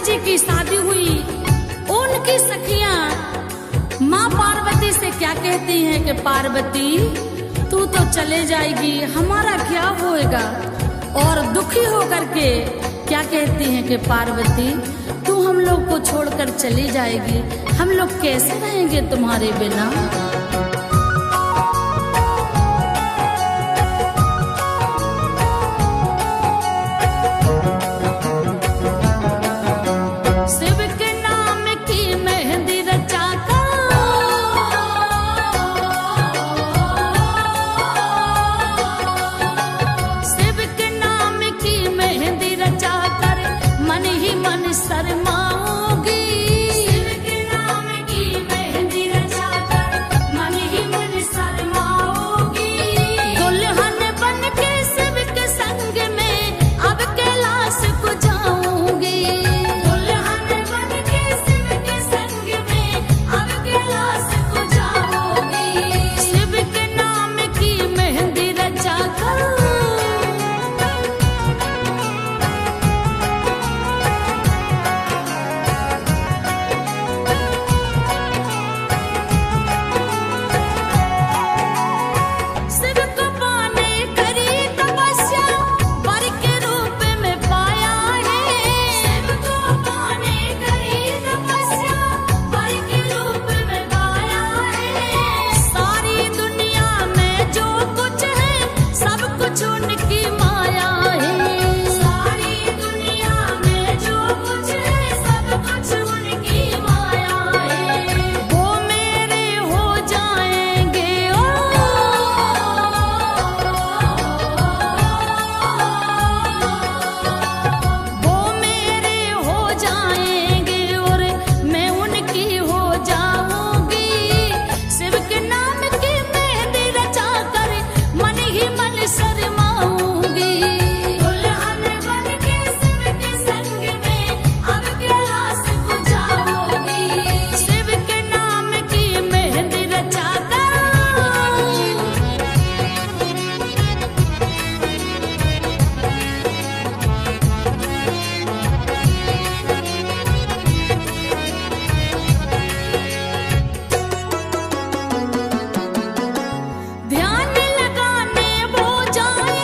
जी की शादी हुई, उनकी सखियां माँ पार्वती से क्या कहती हैं कि पार्वती तू तो चले जाएगी, हमारा क्या होएगा। और दुखी होकर के क्या कहती हैं कि पार्वती तू हम लोग को छोड़कर चली जाएगी, हम लोग कैसे रहेंगे तुम्हारे बिना। ध्यान लगाने वो जाए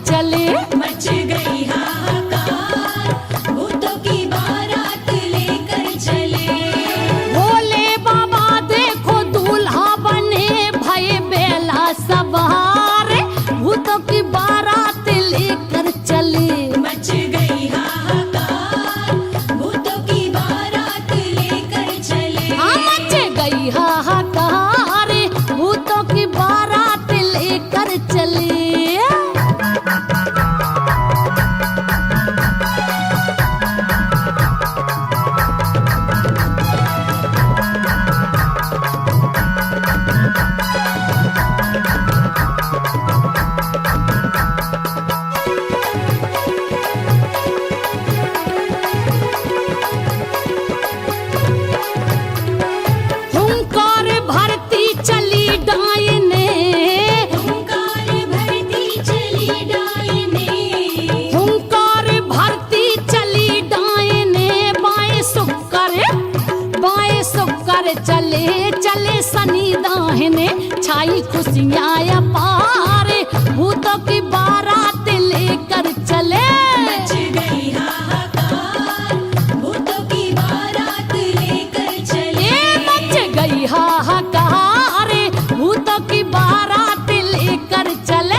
चले। मच गई हाहाकार, भूतों की बारात लेकर चले। भोले बाबा देखो दूल्हा बने भय बेला सवार, भूतों की बारात लेकर चले। मच गई हाहाकार, भूतों की बारात लेकर चले। मच गई हाहाकार, भूतों की बारात लेकर चले। हुंकार भरती चली डायने, हुंकार भरती चली डायने। हुंकार भरती चली डायने। बाएं सुकर चले चले सनी दाहिने, छाई खुशियाँ अपार, भूतों की बारात लेकर चले। मच गई हाहाकार, भूतों की बारात लेकर चले। मच गई हाहाकार, भूतों की बारात लेकर चले।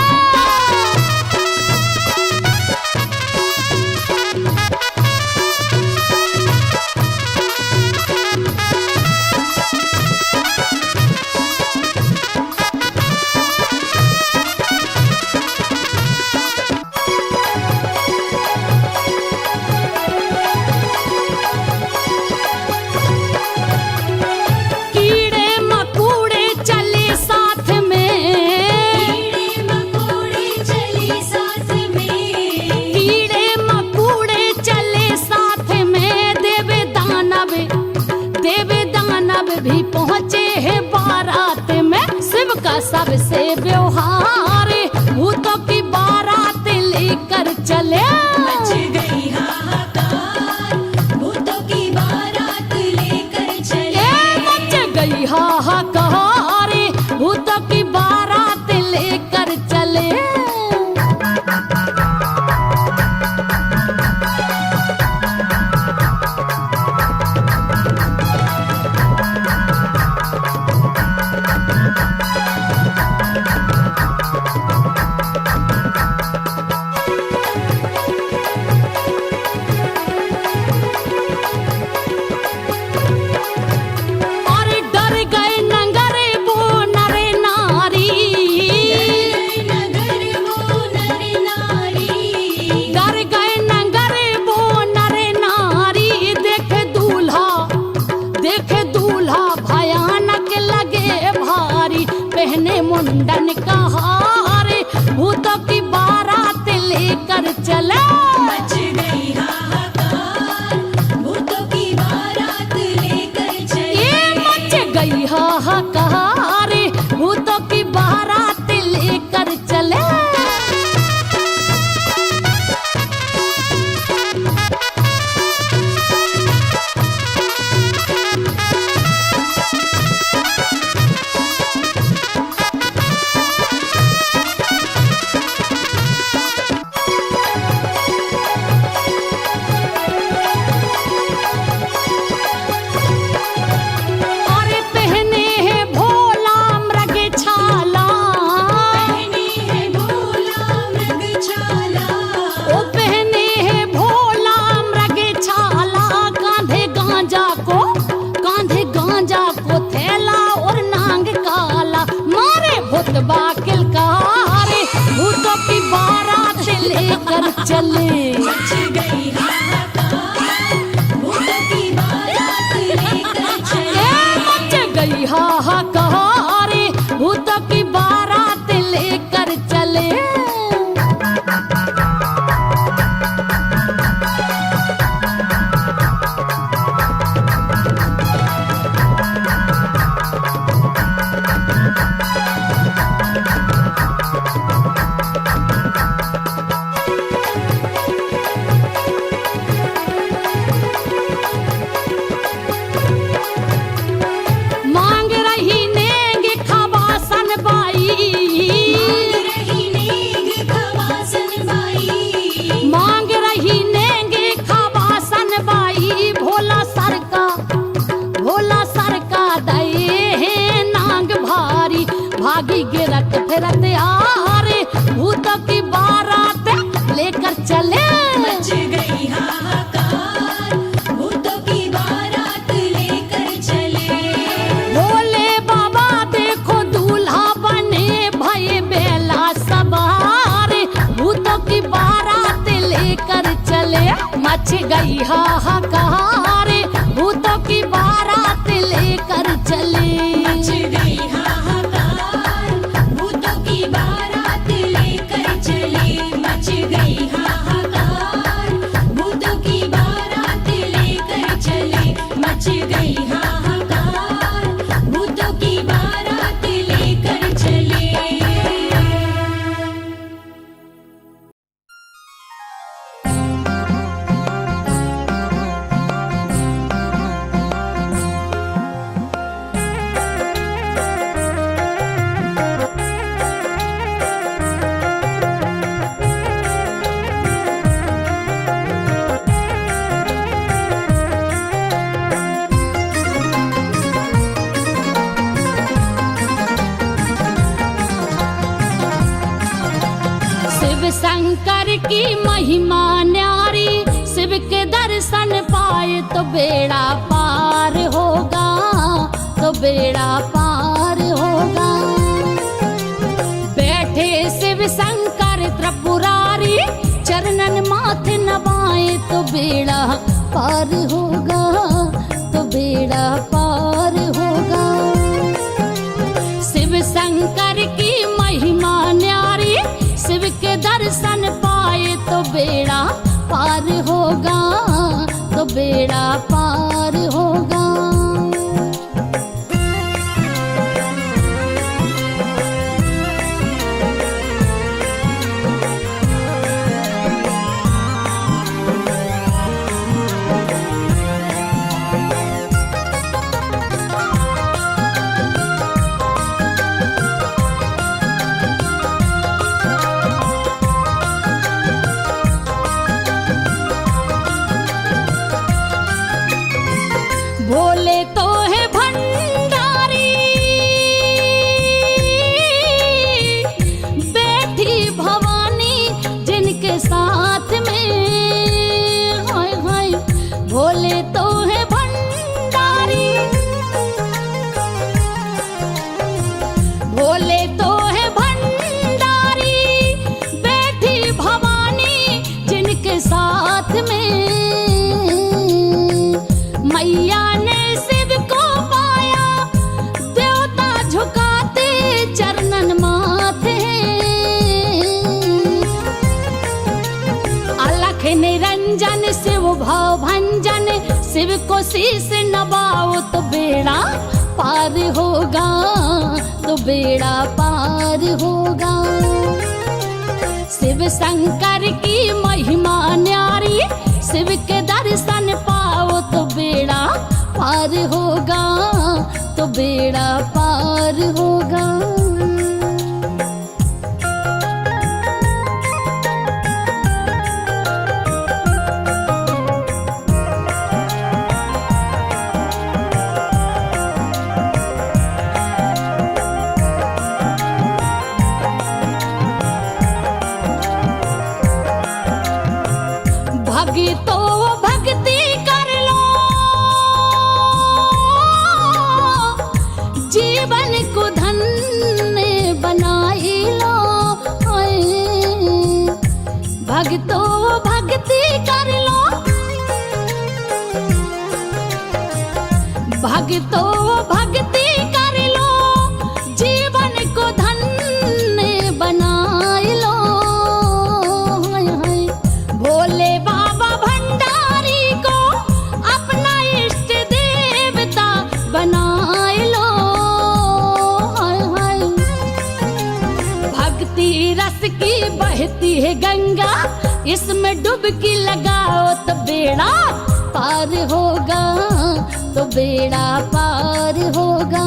कीड़े मकोड़े चले साथ में, कीड़े मकोड़े चले साथ में। कीड़े मकोड़े चले साथ में। देवे दानव भी पहुँचे हैं बारात में, शिव का सबसे व्यवहार, भूतों की बारात लेकर चले। मच गई हाहाकार, भूतों की बारात लेकर चले। मच गई हाहाकार, भूतों की बारात लेकर चले। और डर गए नंगरे वो नर नारी, नगर वो नर नारी। डर गए नंगरे वो नर नारी। देखे दूल्हा भयानक लगे भारी, पहने मुंडन का हार, भूतों की बारात लेकर चले। मच गई हाहाकार, भूतों की बारात लेकर चले। मच गई हाहाकार, भूतों की बारात लेकर चले। और पहने हैं भोला मृग छाला, पहने हैं भोला मृग छाला। ओ पहने हैं भोला मृग छाला। कांधे गांजा को थैला और नांग काला, मारे भूतबा किलकार, भूतों की बारात लेकर चले। मच गई हाहाकार, भूतों की बारात लेकर चले। मच गई हाहाकार, भूतों की बारात लेकर चले। फिर तैयार भूतों की बारात लेकर चले। मच गई हाहाकार, भूतों की बारात लेकर चले। भोले बाबा देखो दूल्हा बने भई बेला सवार, भूतों की बारात लेकर चले। मच गई हाहाकार, भूतों की बारात लेकर चले। मच गई हाहाकार, भूतों की बारात लेकर चले। मच गई हाहाकार, भूतों की बारात लेकर चले। मच गई हाहाकार, भूतों की बारात लेकर चले। शिव शंकर की महिमा न्यारी, शिव के दर्शन पाए तो बेड़ा पार होगा, तो बेड़ा पार होगा। बैठे शिव शंकर त्रिपुरारी, चरणन माथे नवाए तो बेड़ा पार होगा, तो बेड़ा पार होगा। शिव शंकर की महिमा न्यारी, शिव के दर्शन पाए तो बेड़ा पार होगा, तो बेड़ा पार होगा। भोले तो है भंडारी, बैठी भवानी जिनके साथ में। हाय हाय भोले तो है भंडारी, भोले तो है भंडारी, बैठी भवानी जिनके साथ में। मैया ने शिव को पाया, देवता झुकाते चरणन माथे। अलख निरंजन शिव भाव भंजन, शिव को शीश नवाओ तो बेड़ा पार होगा, तो बेड़ा पार होगा। शिव शंकर की महिमा न्यारी, शिव के दर्शन पाओ तो बेड़ा पार होगा, तो बेड़ा पार होगा। भगतो भक्ति कर लो, जीवन को धन्य बनाई लो। भगतो भक्ति कर लो, भगतो भक्ति कर लो, जीवन को धन्य बनाई लो। हाय हाय भोले बाबा भंडारी को अपना इष्ट देवता बनाए लो। हाय हाय भक्ति रस की बहती है गंगा, इसमें डुबकी लगाओ तो बेड़ा पार होगा, तो बेड़ा पार होगा।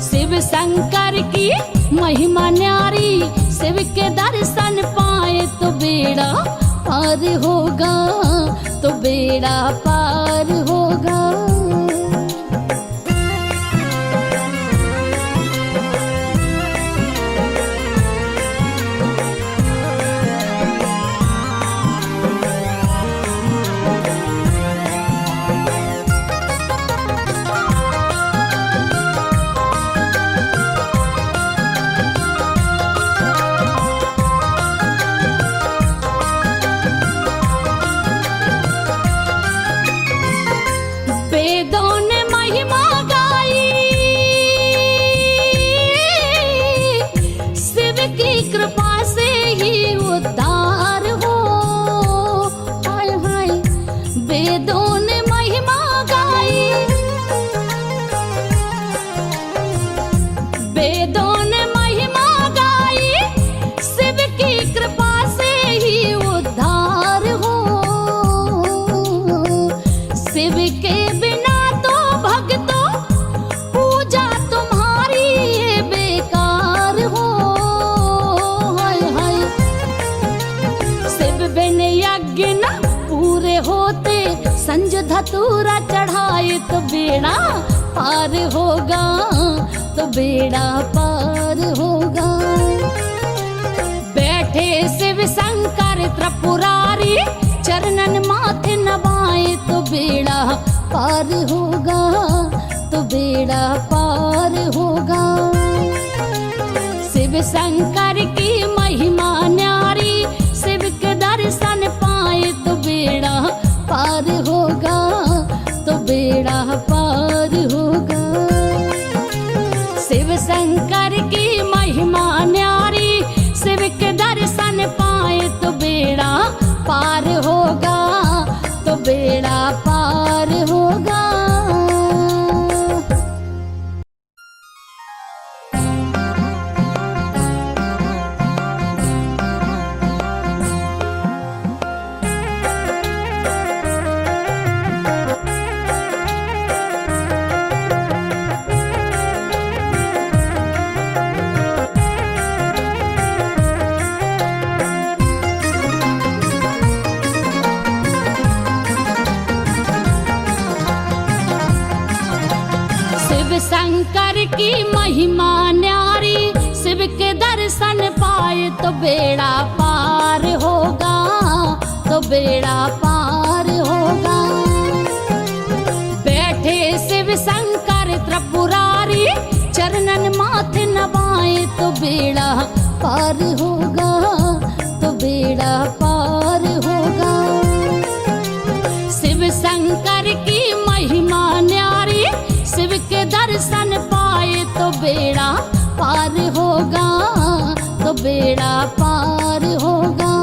शिव शंकर की महिमा न्यारी, शिव के दर्शन पाए तो बेड़ा पार होगा, तो बेड़ा पार होगा। यज्ञ न पूरे होते संज धतूरा चढ़ाए तो बेड़ा पार होगा, तो बेड़ा पार होगा। बैठे शिव शंकर त्रिपुरारी चरणन माथे नवाए तो बेड़ा पार होगा, तो बेड़ा पार होगा। शिव शंकर की महिमा न्यारी, शिव के दर्शन पाए तो बेड़ा पार होगा, तो बेड़ा पार होगा। शिव शंकर की महिमा न्यारी, शिव के दर्शन पाए तो बेड़ा पार होगा, तो बेड़ा पार होगा। शंकर की महिमा न्यारी, शिव के दर्शन पाए तो बेड़ा पार होगा, तो बेड़ा पार होगा। बैठे शिव शंकर त्रिपुरारी चरणन माथे नवाए तो बेड़ा पार होगा, तो बेड़ा पार होगा। शिव शंकर की महिमा न्यारी, शिव के दर्शन पाए तो बेड़ा पार होगा, तो बेड़ा पार होगा।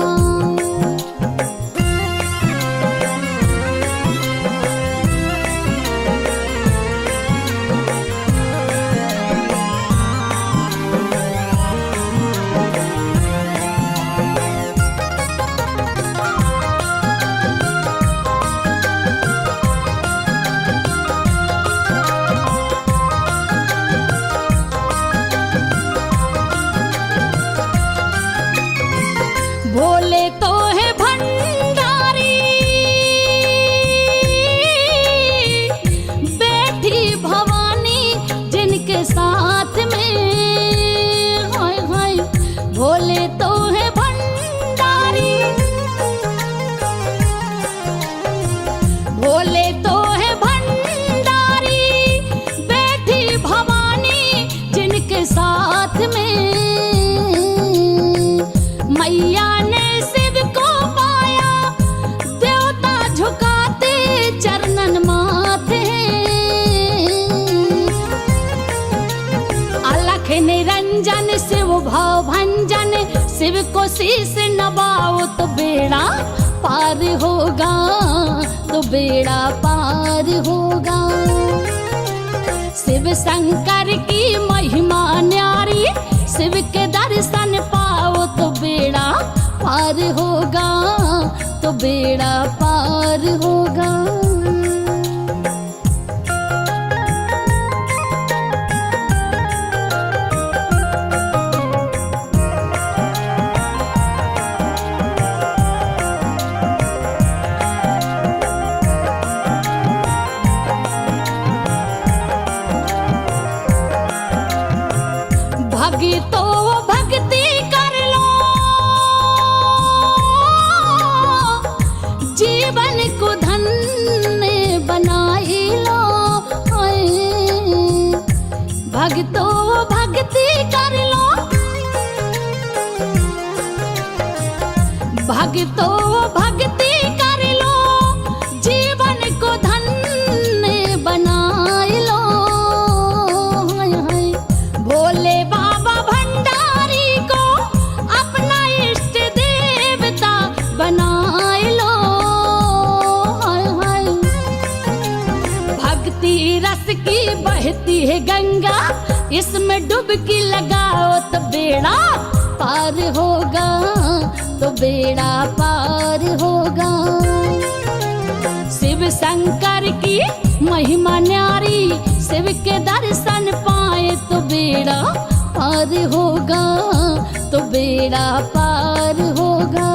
भोले तो है भंडारी, बैठी भवानी जिनके साथ में, हाय हाय। भोले तो है भंडारी, भोले तो है भंडारी, बैठी भवानी जिनके साथ में। मैया ने शिव को पाया, देवता झुकाते चरणन माथे। अलख निरंजन शिव भाव भंजन, शिव को शीश नवाओ तो बेड़ा पार होगा, तो बेड़ा पार होगा। शिव शंकर की महिमा न्यारी, शिव के दर्शन पाओ तो बेड़ा पार होगा, तो बेड़ा पार होगा। भगतो भक्ति कर लो, जीवन को धन्य बनाई लो। भगतो भक्ति कर लो, भगतो भक्ति कर लो, जीवन को धन्य बनाई लो। भोले बाबा भंडारी को अपना इष्ट देवता बनाए लो। भक्ति रस की बहती है गंगा, इसमें डुबकी लगाओ तो बेड़ा पार होगा, तो बेड़ा पार होगा। शिव शंकर की महिमा न्यारी, शिव के दर्शन पाए तो बेड़ा पार होगा, तो बेड़ा पार होगा।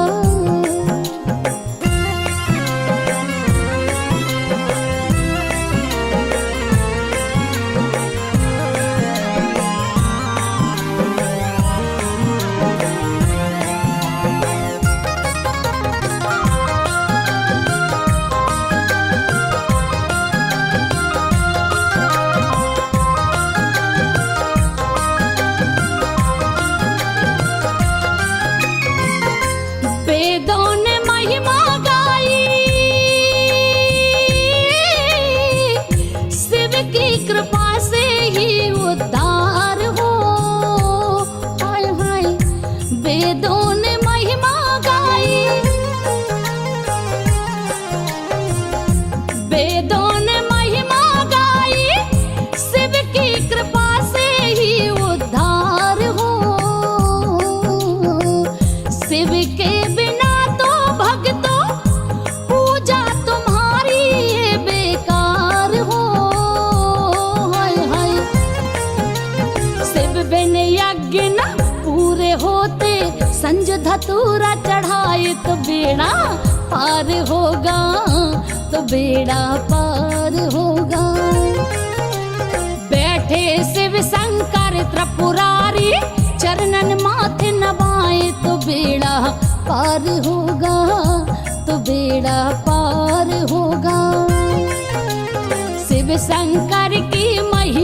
महिमा गाई, शिव की कृपा से ही उद्धार हो। हाय हाय वेदों ने महिमा गाई, वेदों ने महिमा गाई, शिव की कृपा से ही उद्धार हो। शिव के बिना तो भक्तों पूजा तुम्हारी ये बेकार हो। हाय हाय शिव बिन यज्ञ न पूरे होते, संज धतूरा चढ़ाए तो बेड़ा पार होगा, तो बेड़ा पार होगा। बैठे शिव शंकर त्रिपुरारी, चरणन माथे नवाए तो बेड़ा पार होगा, तो बेड़ा पार होगा। शिव शंकर की महिमा